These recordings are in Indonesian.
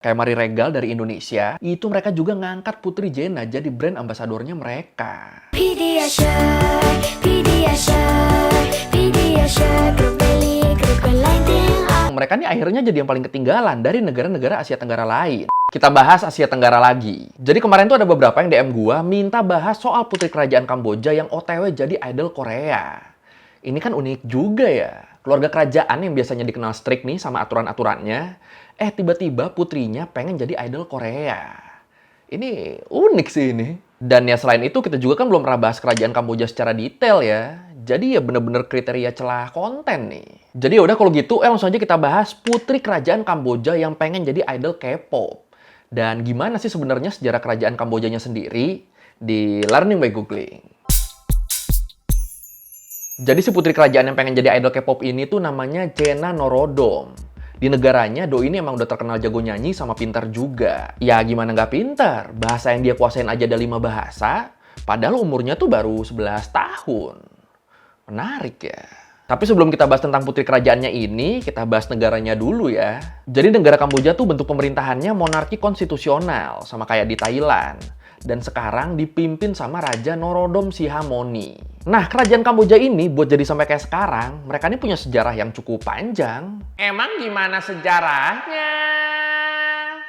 Kayak Mari Regal dari Indonesia, itu mereka juga ngangkat Putri Jenna jadi brand ambasadornya mereka. Mereka nih akhirnya jadi yang paling ketinggalan dari negara-negara Asia Tenggara lain. Kita bahas Asia Tenggara lagi. Jadi kemarin tuh ada beberapa yang DM gua minta bahas soal putri kerajaan Kamboja yang OTW jadi idol Korea. Ini kan unik juga ya. Keluarga kerajaan yang biasanya dikenal strict nih sama aturan-aturannya, tiba-tiba putrinya pengen jadi idol Korea. Ini unik sih ini. Dan ya selain itu kita juga kan belum pernah bahas kerajaan Kamboja secara detail ya. Jadi ya bener-bener kriteria celah konten nih. Jadi ya udah kalau gitu langsung aja kita bahas putri kerajaan Kamboja yang pengen jadi idol K-pop. Dan gimana sih sebenarnya sejarah kerajaan Kambojanya sendiri di Learning by Googling. Jadi si putri kerajaan yang pengen jadi idol K-pop ini tuh namanya Jenna Norodom. Di negaranya, Doi ini emang udah terkenal jago nyanyi sama pintar juga. Ya gimana nggak pintar? Bahasa yang dia kuasain aja ada 5 bahasa, padahal umurnya tuh baru 11 tahun. Menarik ya. Tapi sebelum kita bahas tentang putri kerajaannya ini, kita bahas negaranya dulu ya. Jadi negara Kamboja tuh bentuk pemerintahannya monarki konstitusional, sama kayak di Thailand. Dan sekarang dipimpin sama Raja Norodom Sihamoni. Nah, kerajaan Kamboja ini buat jadi sampai kayak sekarang, mereka ini punya sejarah yang cukup panjang. Emang gimana sejarahnya?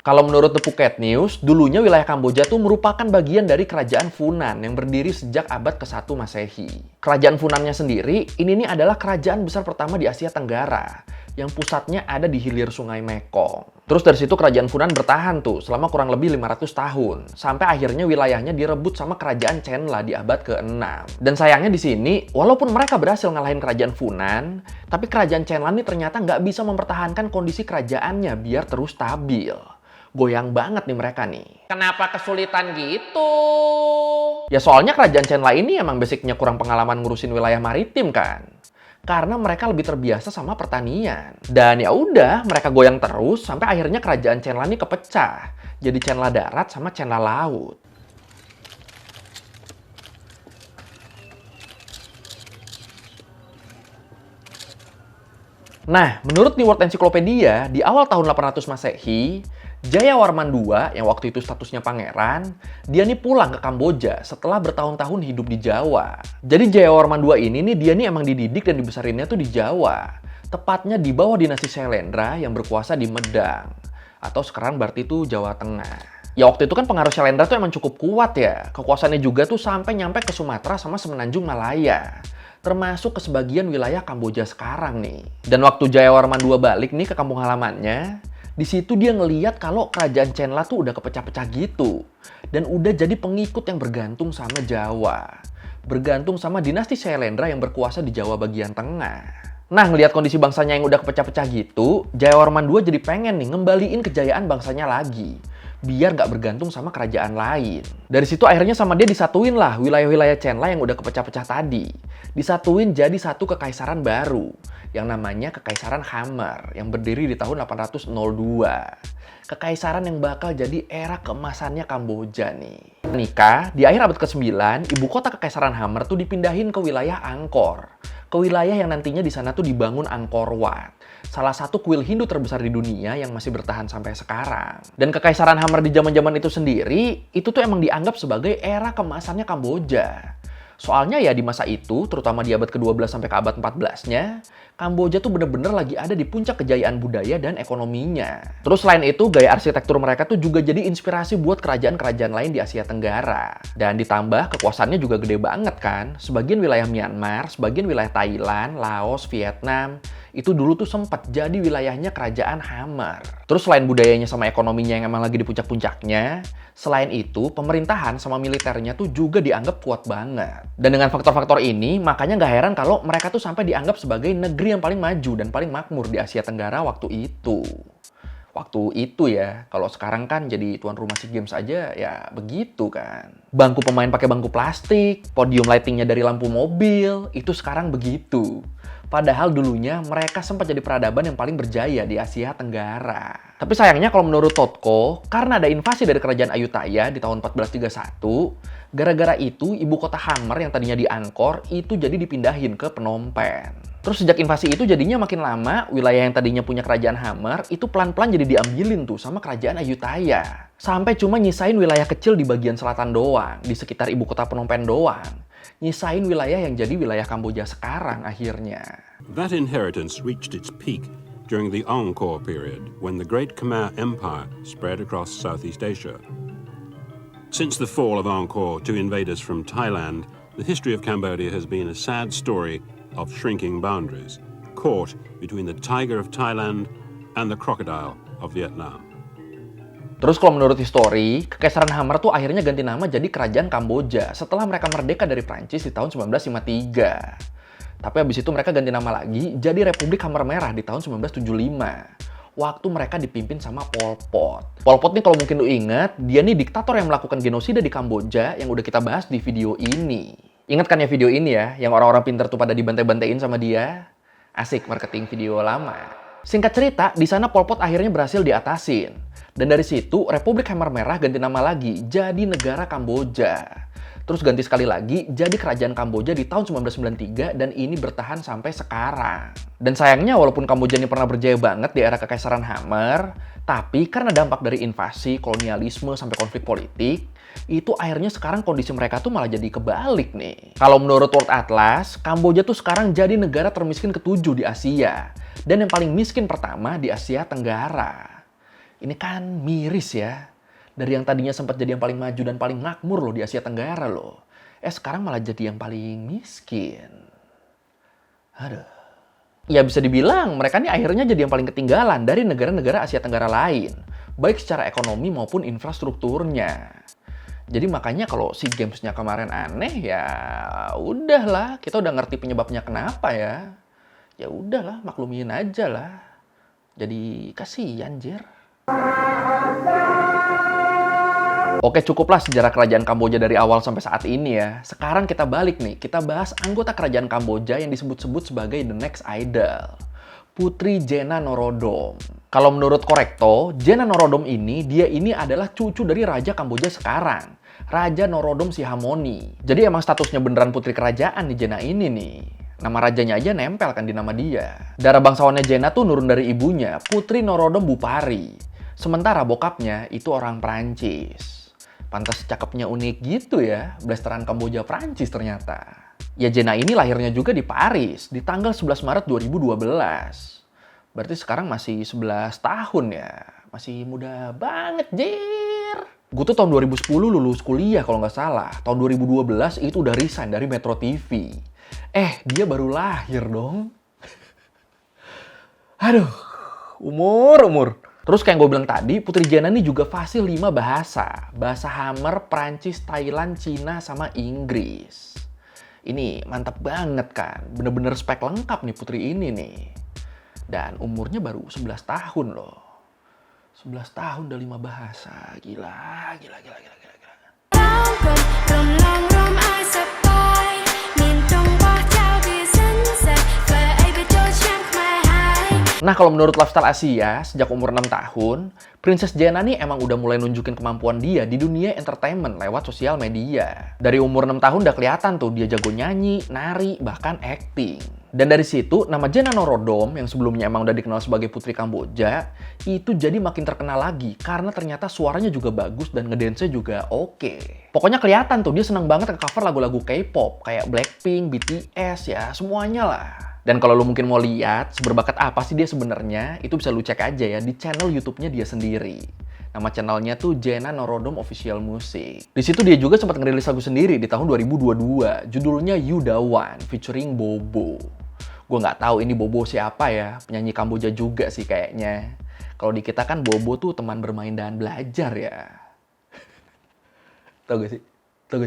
Kalau menurut The Phuket News, dulunya wilayah Kamboja tuh merupakan bagian dari kerajaan Funan yang berdiri sejak abad ke-1 Masehi. Kerajaan Funannya sendiri, ini nih adalah kerajaan besar pertama di Asia Tenggara, yang pusatnya ada di hilir Sungai Mekong. Terus dari situ kerajaan Funan bertahan tuh selama kurang lebih 500 tahun, sampai akhirnya wilayahnya direbut sama kerajaan Chenla di abad ke-6. Dan sayangnya di sini, walaupun mereka berhasil ngalahin kerajaan Funan, tapi kerajaan Chenla nih ternyata nggak bisa mempertahankan kondisi kerajaannya biar terus stabil. Goyang banget nih mereka nih. Kenapa kesulitan gitu? Ya soalnya kerajaan Chenla ini emang basicnya kurang pengalaman ngurusin wilayah maritim kan. Karena mereka lebih terbiasa sama pertanian. Dan ya udah, mereka goyang terus sampai akhirnya kerajaan Chenla ini kepecah. Jadi Chenla darat sama Chenla laut. Nah, menurut New World Encyclopedia, di awal tahun 800 Masehi, Jayawarman II, yang waktu itu statusnya pangeran, dia nih pulang ke Kamboja setelah bertahun-tahun hidup di Jawa. Jadi Jayawarman II ini nih, dia nih emang dididik dan dibesarinnya tuh di Jawa. Tepatnya di bawah dinasti Syailendra yang berkuasa di Medang. Atau sekarang berarti itu Jawa Tengah. Ya waktu itu kan pengaruh Syailendra tuh emang cukup kuat ya. Kekuasaannya juga tuh sampai nyampe ke Sumatera sama Semenanjung Malaya. Termasuk ke sebagian wilayah Kamboja sekarang nih. Dan waktu Jayawarman II balik nih ke kampung halamannya, di situ dia ngeliat kalau kerajaan Chenla tuh udah kepecah-pecah gitu. Dan udah jadi pengikut yang bergantung sama Jawa. Bergantung sama dinasti Syailendra yang berkuasa di Jawa bagian tengah. Nah, ngelihat kondisi bangsanya yang udah kepecah-pecah gitu, Jayawarman II jadi pengen nih ngembaliin kejayaan bangsanya lagi. Biar nggak bergantung sama kerajaan lain. Dari situ akhirnya sama dia disatuin lah wilayah-wilayah Chenla yang udah kepecah-pecah tadi. Disatuin jadi satu kekaisaran baru yang namanya Kekaisaran Hammer yang berdiri di tahun 802. Kekaisaran yang bakal jadi era keemasannya Kamboja nih. Nikah, di akhir abad ke-9, ibu kota Kekaisaran Hammer tuh dipindahin ke wilayah Angkor. Ke wilayah yang nantinya di sana tuh dibangun Angkor Wat. Salah satu kuil Hindu terbesar di dunia yang masih bertahan sampai sekarang. Dan Kekaisaran Hammer di zaman-zaman itu sendiri, itu tuh emang dianggap sebagai era keemasannya Kamboja. Soalnya ya di masa itu, terutama di abad ke-12 sampai ke abad 14-nya, Kamboja tuh bener-bener lagi ada di puncak kejayaan budaya dan ekonominya. Terus selain itu, gaya arsitektur mereka tuh juga jadi inspirasi buat kerajaan-kerajaan lain di Asia Tenggara. Dan ditambah kekuasaannya juga gede banget kan. Sebagian wilayah Myanmar, sebagian wilayah Thailand, Laos, Vietnam, itu dulu tuh sempat jadi wilayahnya kerajaan Hammer. Terus selain budayanya sama ekonominya yang emang lagi di puncak-puncaknya, selain itu pemerintahan sama militernya tuh juga dianggap kuat banget. Dan dengan faktor-faktor ini, makanya nggak heran kalau mereka tuh sampai dianggap sebagai negeri yang paling maju dan paling makmur di Asia Tenggara waktu itu. Waktu itu ya, kalau sekarang kan jadi tuan rumah SEA Games aja ya begitu kan. Bangku pemain pakai bangku plastik, podium lightingnya dari lampu mobil, itu sekarang begitu. Padahal dulunya mereka sempat jadi peradaban yang paling berjaya di Asia Tenggara. Tapi sayangnya kalau menurut Totko, karena ada invasi dari kerajaan Ayutthaya di tahun 1431, gara-gara itu ibu kota Hammer yang tadinya di Angkor itu jadi dipindahin ke Phnom Penh. Terus sejak invasi itu jadinya makin lama, wilayah yang tadinya punya kerajaan Hammer itu pelan-pelan jadi diambilin tuh sama kerajaan Ayutthaya. Sampai cuma nyisain wilayah kecil di bagian selatan doang, di sekitar ibu kota Phnom Penh doang. Nyisain wilayah yang jadi wilayah Kamboja sekarang akhirnya. That inheritance reached its peak during the Angkor period, when the Great Khmer Empire spread across Southeast Asia. Since the fall of Angkor to invaders from Thailand, the history of Cambodia has been a sad story of shrinking boundaries, caught between the tiger of Thailand and the crocodile of Vietnam. Terus kalau menurut histori, Kekaisaran Hammer tuh akhirnya ganti nama jadi Kerajaan Kamboja setelah mereka merdeka dari Prancis di tahun 1953. Tapi habis itu mereka ganti nama lagi jadi Republik Hammer Merah di tahun 1975. Waktu mereka dipimpin sama Pol Pot. Pol Pot nih kalau mungkin lu inget, dia nih diktator yang melakukan genosida di Kamboja yang udah kita bahas di video ini. Ingat kan ya video ini ya, yang orang-orang pintar tuh pada dibantai-bantaiin sama dia? Asik marketing video lama. Singkat cerita, di sana Pol Pot akhirnya berhasil diatasin. Dan dari situ, Republik Hammer Merah ganti nama lagi, jadi Negara Kamboja. Terus ganti sekali lagi, jadi Kerajaan Kamboja di tahun 1993, dan ini bertahan sampai sekarang. Dan sayangnya, walaupun Kamboja ini pernah berjaya banget di era Kekaisaran Hammer, tapi karena dampak dari invasi, kolonialisme, sampai konflik politik, itu akhirnya sekarang kondisi mereka tuh malah jadi kebalik nih. Kalau menurut World Atlas, Kamboja tuh sekarang jadi negara termiskin ke-7 di Asia. Dan yang paling miskin pertama di Asia Tenggara. Ini kan miris ya. Dari yang tadinya sempat jadi yang paling maju dan paling makmur loh di Asia Tenggara loh. Sekarang malah jadi yang paling miskin. Aduh. Ya bisa dibilang mereka nih akhirnya jadi yang paling ketinggalan dari negara-negara Asia Tenggara lain. Baik secara ekonomi maupun infrastrukturnya. Jadi makanya kalau SEA Games-nya kemarin aneh ya udahlah, kita udah ngerti penyebabnya kenapa ya. Ya udahlah, maklumin aja lah. Jadi kasihan, Jir. Oke, cukuplah sejarah kerajaan Kamboja dari awal sampai saat ini ya. Sekarang kita balik nih, kita bahas anggota kerajaan Kamboja yang disebut-sebut sebagai The Next Idol. Putri Jena Norodom. Kalau menurut Korekto, Jena Norodom dia ini adalah cucu dari Raja Kamboja sekarang. Raja Norodom Sihamoni. Jadi emang statusnya beneran putri kerajaan nih Jena ini nih. Nama rajanya aja nempel kan di nama dia. Darah bangsawannya Jena tuh nurun dari ibunya, Putri Norodom Bupari. Sementara bokapnya itu orang Prancis. Pantas cakepnya unik gitu ya, blasteran Kamboja Prancis ternyata. Ya Jena ini lahirnya juga di Paris, di tanggal 11 Maret 2012. Berarti sekarang masih 11 tahun ya. Masih muda banget, Jir. Gue tuh tahun 2010 lulus kuliah kalau nggak salah. Tahun 2012 itu udah resign dari Metro TV. Dia baru lahir dong. Aduh, umur. Terus kayak gue bilang tadi, Putri Jena ini juga fasih 5 bahasa. Bahasa Hammer, Prancis, Thailand, Cina, sama Inggris. Ini mantap banget kan. Bener-bener spek lengkap nih Putri ini nih. Dan umurnya baru 11 tahun loh. 11 tahun udah 5 bahasa. Gila. Nah, kalau menurut lifestyle Asia, sejak umur 6 tahun, Princess Jena nih emang udah mulai nunjukin kemampuan dia di dunia entertainment lewat sosial media. Dari umur 6 tahun udah kelihatan tuh dia jago nyanyi, nari, bahkan acting. Dan dari situ, nama Jena Norodom yang sebelumnya emang udah dikenal sebagai Putri Kamboja, itu jadi makin terkenal lagi karena ternyata suaranya juga bagus dan ngedance-nya juga oke. Pokoknya kelihatan tuh dia seneng banget nge-cover lagu-lagu K-pop kayak Blackpink, BTS ya, semuanya lah. Dan kalau lu mungkin mau lihat seberbakat apa sih dia sebenarnya, itu bisa lu cek aja ya di channel YouTube-nya dia sendiri. Nama channelnya tuh Jena Norodom Official Music. Di situ dia juga sempat ngerilis lagu sendiri di tahun 2022, judulnya You Da One featuring Bobo. Gue nggak tahu ini Bobo siapa ya, penyanyi Kamboja juga sih kayaknya. Kalau di kita kan Bobo tuh teman bermain dan belajar ya. Tahu gak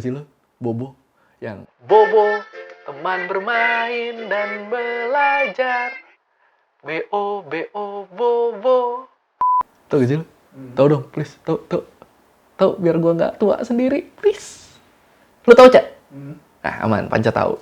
sih lo Bobo? Yang Bobo teman bermain dan belajar. B-O Bobo. Tahu gak sih lo? Tahu dong, please. Tahu biar gua nggak tua sendiri, please. Lo tahu, Cak? Nah, aman, Panca tahu.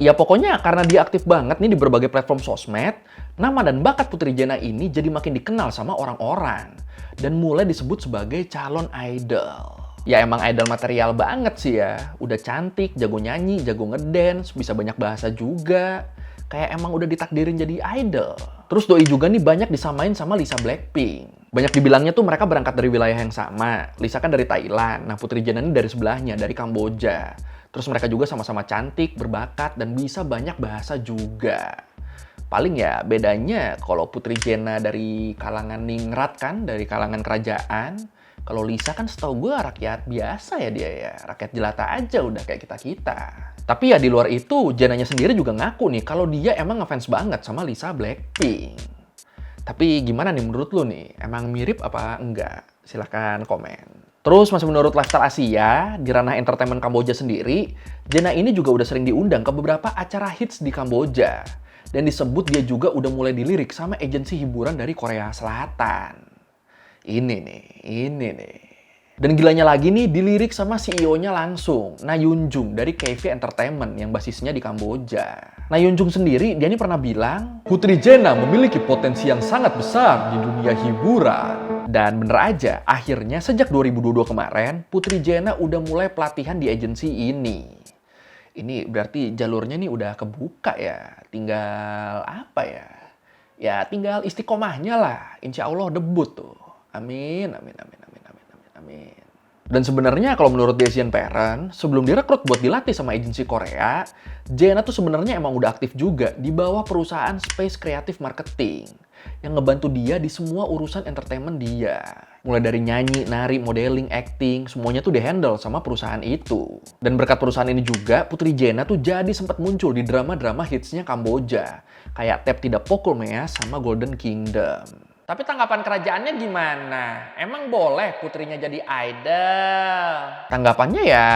Ya pokoknya karena dia aktif banget nih di berbagai platform sosmed, nama dan bakat Putri Jenna ini jadi makin dikenal sama orang-orang. Dan mulai disebut sebagai calon idol. Ya emang idol material banget sih ya. Udah cantik, jago nyanyi, jago ngedance, bisa banyak bahasa juga. Kayak emang udah ditakdirin jadi idol. Terus doi juga nih banyak disamain sama Lisa Blackpink. Banyak dibilangnya tuh mereka berangkat dari wilayah yang sama. Lisa kan dari Thailand, nah Putri Jenna ini dari sebelahnya, dari Kamboja. Terus mereka juga sama-sama cantik, berbakat, dan bisa banyak bahasa juga. Paling ya bedanya kalau Putri Jenna dari kalangan ningrat kan, dari kalangan kerajaan. Kalau Lisa kan setahu gue rakyat biasa ya dia ya. Rakyat jelata aja udah kayak kita-kita. Tapi ya di luar itu, Jennanya sendiri juga ngaku nih kalau dia emang ngefans banget sama Lisa Blackpink. Tapi gimana nih menurut lu nih? Emang mirip apa enggak? Silahkan komen. Terus masih menurut lifestyle Asia, di ranah entertainment Kamboja sendiri, Jenna ini juga udah sering diundang ke beberapa acara hits di Kamboja. Dan disebut dia juga udah mulai dilirik sama agensi hiburan dari Korea Selatan. Ini nih. Dan gilanya lagi nih, dilirik sama CEO-nya langsung, Na Yunjung dari KV Entertainment yang basisnya di Kamboja. Na Yunjung sendiri, dia ini pernah bilang, Putri Jenna memiliki potensi yang sangat besar di dunia hiburan. Dan bener aja, akhirnya sejak 2022 kemarin, Putri Jenna udah mulai pelatihan di agensi ini. Ini berarti jalurnya nih udah kebuka ya, tinggal apa ya? Ya tinggal istiqomahnya lah, insya Allah debut tuh. Amin. Dan sebenarnya kalau menurut The Asian Parent, sebelum direkrut buat dilatih sama agensi Korea, Jenna tuh sebenarnya emang udah aktif juga di bawah perusahaan Space Creative Marketing yang ngebantu dia di semua urusan entertainment dia. Mulai dari nyanyi, nari, modeling, acting, semuanya tuh di-handle sama perusahaan itu. Dan berkat perusahaan ini juga, Putri Jenna tuh jadi sempat muncul di drama-drama hitsnya Kamboja. Kayak Tap Tidak Pokul Mea sama Golden Kingdom. Tapi tanggapan kerajaannya gimana? Emang boleh putrinya jadi idol? Tanggapannya ya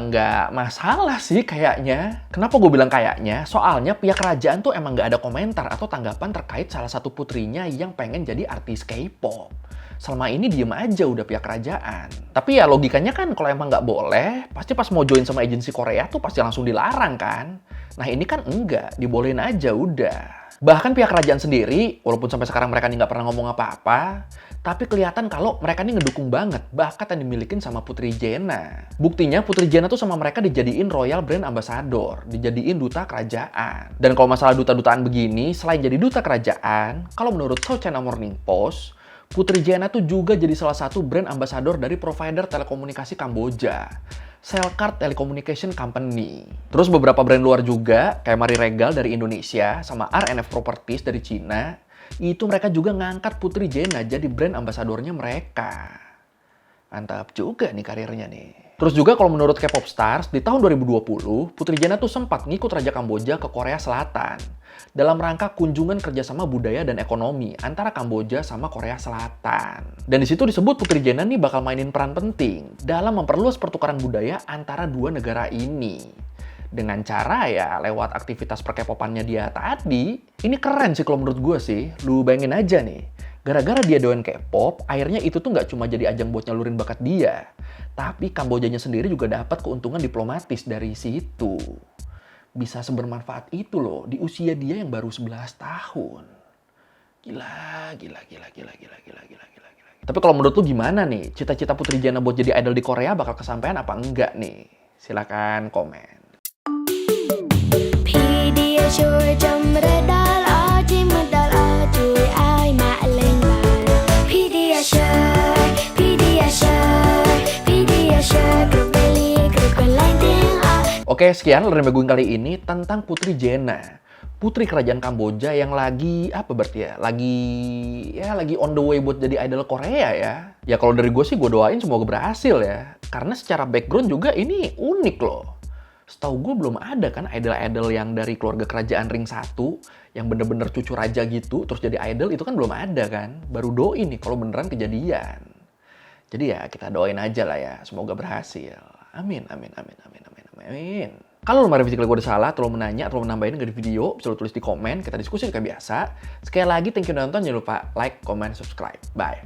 nggak masalah sih kayaknya. Kenapa gue bilang kayaknya? Soalnya pihak kerajaan tuh emang nggak ada komentar atau tanggapan terkait salah satu putrinya yang pengen jadi artis K-pop. Selama ini diem aja udah pihak kerajaan. Tapi ya logikanya kan kalau emang nggak boleh, pasti pas mau join sama agensi Korea tuh pasti langsung dilarang kan? Nah ini kan enggak, dibolehin aja udah. Bahkan pihak kerajaan sendiri, walaupun sampai sekarang mereka nih nggak pernah ngomong apa-apa, tapi kelihatan kalau mereka nih ngedukung banget bakat yang dimilikin sama Putri Jenna. Buktinya Putri Jenna tuh sama mereka dijadiin Royal Brand Ambassador, dijadiin duta kerajaan. Dan kalau masalah duta-dutaan begini, selain jadi duta kerajaan, kalau menurut South China Morning Post, Putri Jenna tuh juga jadi salah satu brand ambassador dari provider telekomunikasi Kamboja, Cellcard Telecommunication Company. Terus beberapa brand luar juga, kayak Mari Regal dari Indonesia, sama RNF Properties dari Cina, itu mereka juga ngangkat Putri Jenna jadi brand ambasadornya mereka. Mantap juga nih karirnya nih. Terus juga kalau menurut K-pop stars, di tahun 2020, Putri Jenna tuh sempat ngikut Raja Kamboja ke Korea Selatan dalam rangka kunjungan kerjasama budaya dan ekonomi antara Kamboja sama Korea Selatan. Dan di situ disebut Putri Jenna nih bakal mainin peran penting dalam memperluas pertukaran budaya antara dua negara ini. Dengan cara ya lewat aktivitas per-K-popannya dia tadi. Ini keren sih kalau menurut gue sih. Lu bayangin aja nih. Gara-gara dia doyan K-pop, akhirnya itu tuh nggak cuma jadi ajang buat nyalurin bakat dia. Tapi Kambojanya sendiri juga dapat keuntungan diplomatis dari situ. Bisa sebermanfaat itu loh di usia dia yang baru 11 tahun. Gila. Tapi kalau menurut lu gimana nih? Cita-cita Putri Jenna buat jadi idol di Korea bakal kesampaian apa enggak nih? Silakan komen. Oke, sekian Learning by Going kali ini tentang Putri Jenna. Putri kerajaan Kamboja yang lagi, apa berarti ya? Lagi on the way buat jadi idol Korea ya. Ya kalau dari gue sih gue doain semoga berhasil ya. Karena secara background juga ini unik loh. Setahu gue belum ada kan idol-idol yang dari keluarga kerajaan ring 1 yang bener-bener cucu raja gitu terus jadi idol itu kan belum ada kan. Baru doi nih kalau beneran kejadian. Jadi ya kita doain aja lah ya. Semoga berhasil. Amin. Kalau lo mau revisi gue udah salah, atau lo menanya, atau lo menambahin nggak di video, bisa lo tulis di komen, kita diskusi kayak biasa. Sekali lagi, thank you udah nonton, jangan lupa like, comment, subscribe. Bye.